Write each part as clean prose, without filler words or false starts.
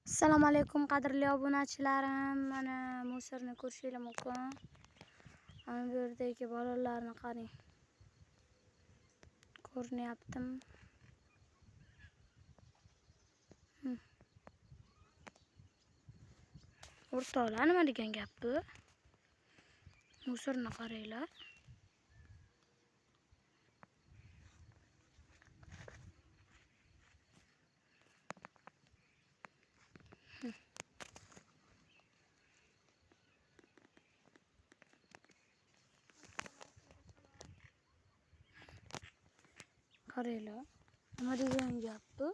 Assalomu alaykum qadrli obunachilarim. Mana musorni ko'rishingiz mumkin. Mana bu yerdagi bolalarni qarang. Ko'rinyaptimi? O'rtoqlar, nima degan gap bu? Musorni qaranglar. Qaranglar. Nima degan gap bu?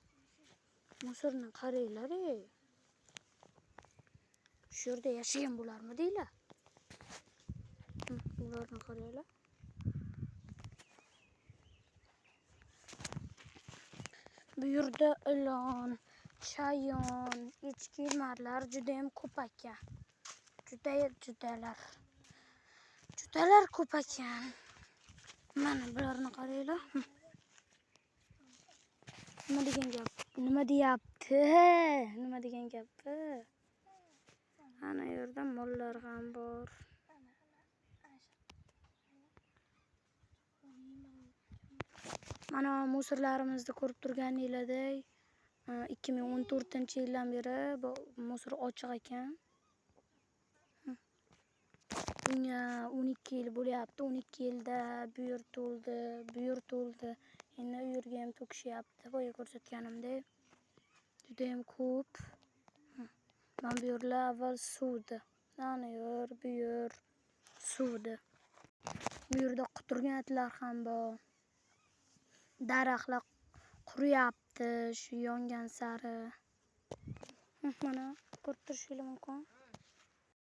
Musorni qaranglar. Shu yerda yashagan bo'larmi deylar? Ularni qaranglar. Bu yerda ilon, chayon, echkemar juda ham ko'p ekan. Judalar ko'p ekan. Mana bularni qaranglar. Nima degan gap? Nima deyapti? Nima degan gap bu? Ana yerda mollar ham bor. Mana musorlarimizni ko'rib turganinglardek, 2014-yildan beri bu musor ochiq ekan. Bunga 12 yil bo'lyapti. 12 yilda bu yer to'ldi, bu yer to'ldi. Endi u yerga ham to'kishyapti. Boya ko'rsatganimdek. Juda ham ko'p. Mana bu yerlar avval suvdi. Ana yer, bu yer suvdi. Bu yerda quturgan itlar ham bor. Daraxtlar quriyapti, shu yongan sari. Mana ko'rib turishingiz mumkin.